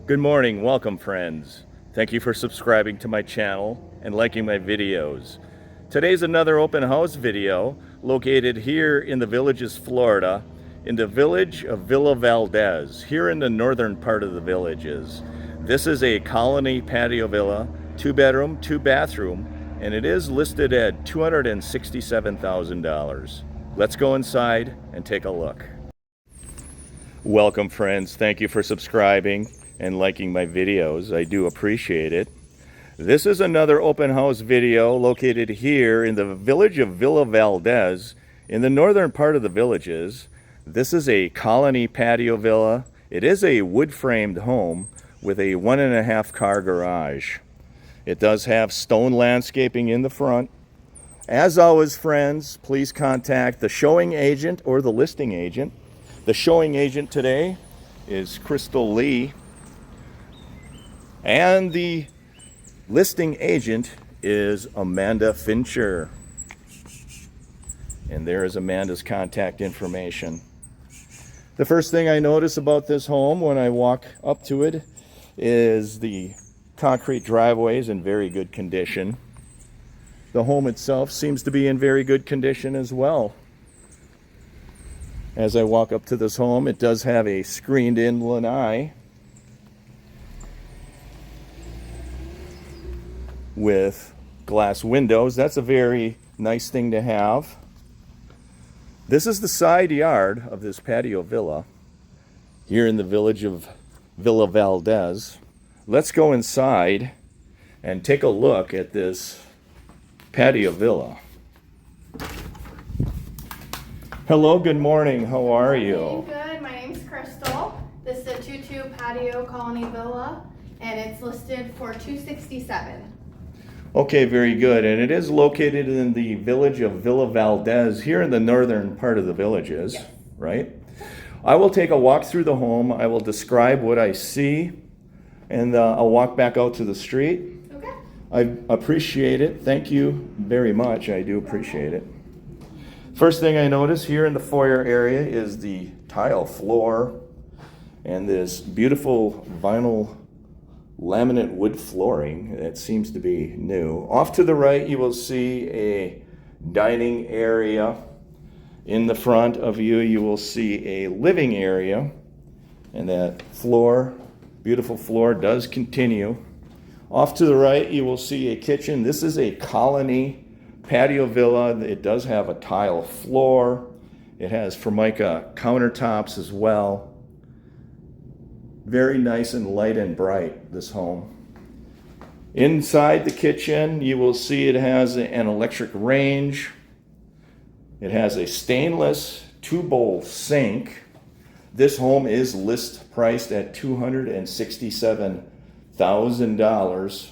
Good morning, welcome friends. Thank you for subscribing to my channel and liking my videos. Today's another open house video located here in the Villages, Florida, in the village of Villa Valdez, here in the northern part of the Villages. This is a colony patio villa, 2-bedroom, 2-bathroom, and it is listed at $267,000. Let's go inside and take a look. Welcome friends, thank you for subscribing and liking my videos. I do appreciate it. This is another open house video located here in the village of Villa Valdez in the northern part of the Villages. This is a colony patio villa. It is a wood framed home with a 1.5 car garage. It does have stone landscaping in the front. As always friends, please contact the showing agent or the listing agent. The showing agent today is Crystal Lee, and the listing agent is Amanda Fincher. And there is Amanda's contact information. The first thing I notice about this home when I walk up to it is the concrete driveway is in very good condition. The home itself seems to be in very good condition as well. As I walk up to this home, it does have a screened-in lanai with glass windows. That's a very nice thing to have. This is the side yard of this patio villa here in the village of Villa Valdez. Let's go inside and take a look at this patio villa. Hello, good morning. How are you? Good. My name's Crystal. This is a 2-2 patio colony villa, and it's listed for $267,000. Okay, very good. And it is located in the village of Villa Valdez, here in the northern part of the Villages, Yes. right? I will take a walk through the home. I will describe what I see, and I'll walk back out to the street. Okay. I appreciate it. Thank you very much. I do appreciate it. First thing I notice here in the foyer area is the tile floor and this beautiful vinyl laminate wood flooring that seems to be new. Off to the right you will see a dining area. In the front of you, you will see a living area, and that floor, beautiful floor, does continue. Off to the right you will see a kitchen. This is a colony patio villa. It does have a tile floor. It has Formica countertops as well. Very nice and light and bright, this home. Inside the kitchen, you will see it has an electric range. It has a stainless 2-bowl sink. This home is list priced at $267,000.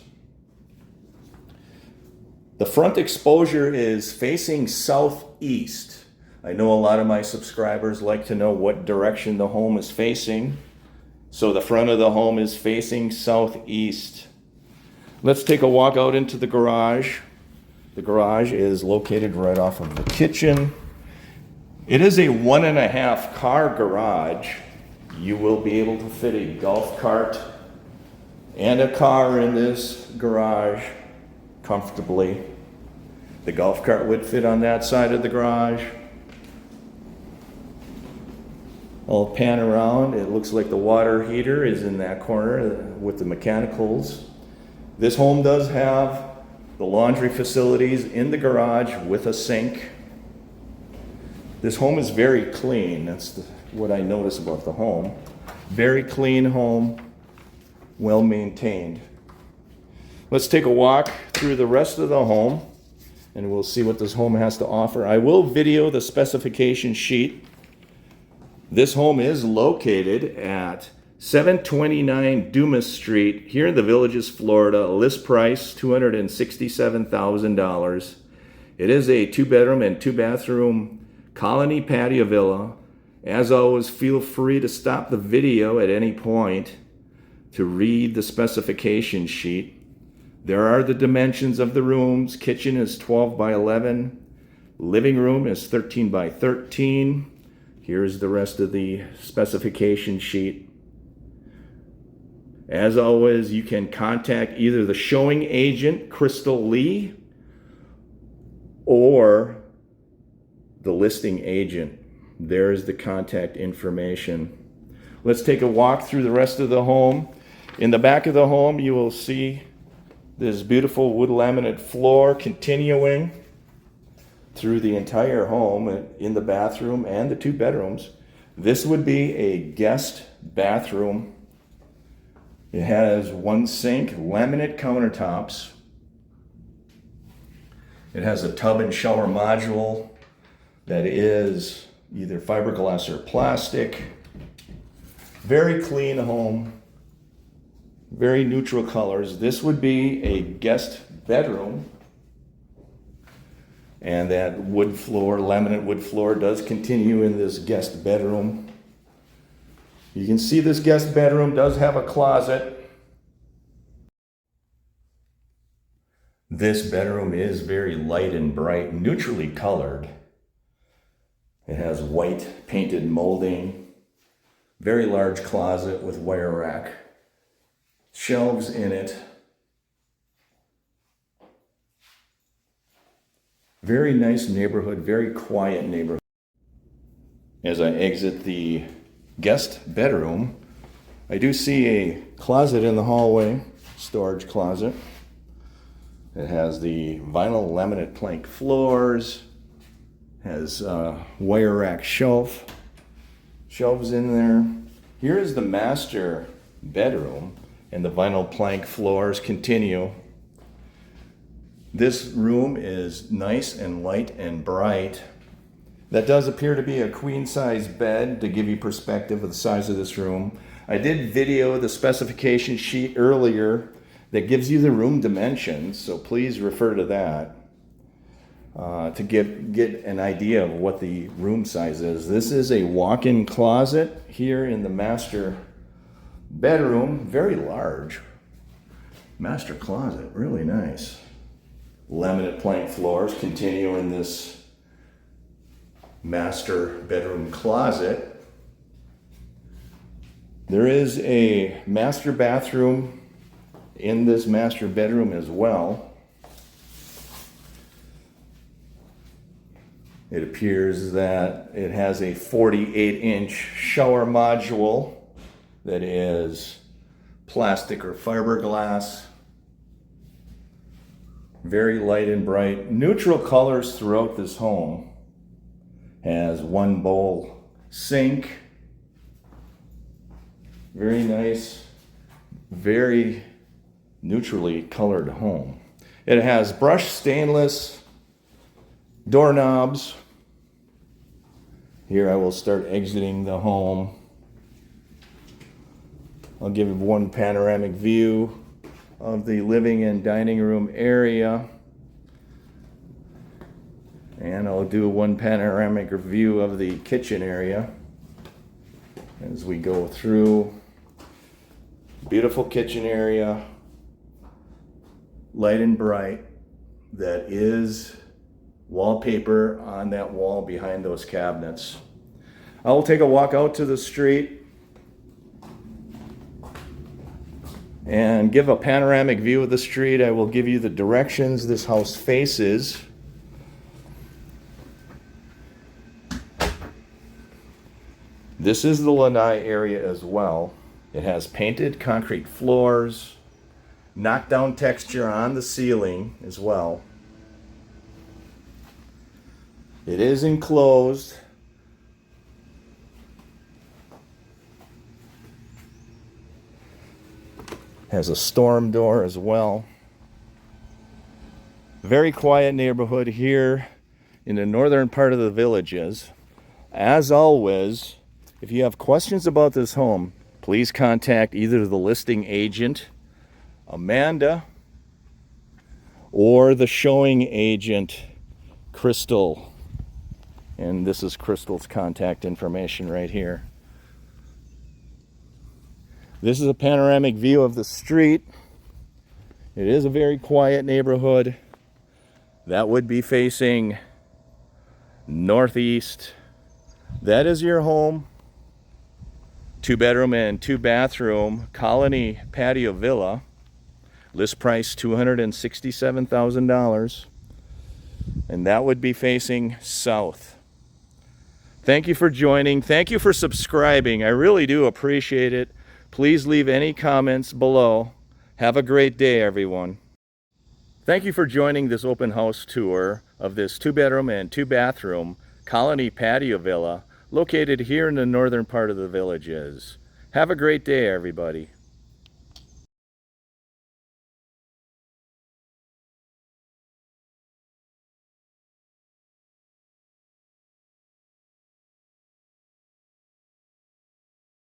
The front exposure is facing southeast. I know a lot of my subscribers like to know what direction the home is facing. So the front of the home is facing southeast. Let's take a walk out into the garage. The garage is located right off of the kitchen. It is a 1.5 car garage. You will be able to fit a golf cart and a car in this garage comfortably. The golf cart would fit on that side of the garage. I'll pan around. It looks like the water heater is in that corner with the mechanicals. This home does have the laundry facilities in the garage with a sink. This home is very clean. That's what I notice about the home. Very clean home, well maintained. Let's take a walk through the rest of the home and we'll see what this home has to offer. I will video the specification sheet. This home is located at 729 Dumas Street, here in the Villages, Florida. List price, $267,000. It is a 2-bedroom and 2-bathroom colony patio villa. As always, feel free to stop the video at any point to read the specification sheet. There are the dimensions of the rooms. Kitchen is 12 by 11. Living room is 13 by 13. Here's the rest of the specification sheet. As always, you can contact either the showing agent, Crystal Lee, or the listing agent. There's the contact information. Let's take a walk through the rest of the home. In the back of the home, you will see this beautiful wood laminate floor continuing through the entire home in the bathroom and the 2 bedrooms. This would be a guest bathroom. It has 1 sink, laminate countertops. It has a tub and shower module that is either fiberglass or plastic. Very clean home, very neutral colors. This would be a guest bedroom. And that wood floor, laminate wood floor, does continue in this guest bedroom. You can see this guest bedroom does have a closet. This bedroom is very light and bright, neutrally colored. It has white painted molding, very large closet with wire rack, shelves in it. Very nice neighborhood, very quiet neighborhood. As I exit the guest bedroom, I do see a closet in the hallway, storage closet. It has the vinyl laminate plank floors, has a wire rack shelves in there. Here is the master bedroom, and the vinyl plank floors continue. This room is nice and light and bright. That does appear to be a queen size bed to give you perspective of the size of this room. I did video the specification sheet earlier that gives you the room dimensions, so please refer to that to get an idea of what the room size is. This is a walk-in closet here in the master bedroom, very large. Master closet, really nice. Laminate plank floors continue in this master bedroom closet. There is a master bathroom in this master bedroom as well. It appears that it has a 48-inch shower module that is plastic or fiberglass. Very light and bright. Neutral colors throughout this home. Has 1 bowl sink. Very nice, very neutrally colored home. It has brushed stainless doorknobs. Here I will start exiting the home. I'll give you one panoramic view of the living and dining room area. And I'll do one panoramic view of the kitchen area as we go through. Beautiful kitchen area, light and bright. That is wallpaper on that wall behind those cabinets. I will take a walk out to the street and give a panoramic view of the street. I will give you the directions this house faces. This is the lanai area as well. It has painted concrete floors, knockdown texture on the ceiling as well. It is enclosed. Has a storm door as well. Very quiet neighborhood here in the northern part of the Villages. As always, if you have questions about this home, please contact either the listing agent, Amanda, or the showing agent, Crystal. And this is Crystal's contact information right here. This is a panoramic view of the street. It is a very quiet neighborhood. That would be facing northeast. That is your home. 2-bedroom and 2-bathroom colony patio villa. List price $267,000. And that would be facing south. Thank you for joining. Thank you for subscribing. I really do appreciate it. Please leave any comments below. Have a great day, everyone. Thank you for joining this open house tour of this 2-bedroom and 2-bathroom colony patio villa located here in the northern part of the Villages. Have a great day, everybody.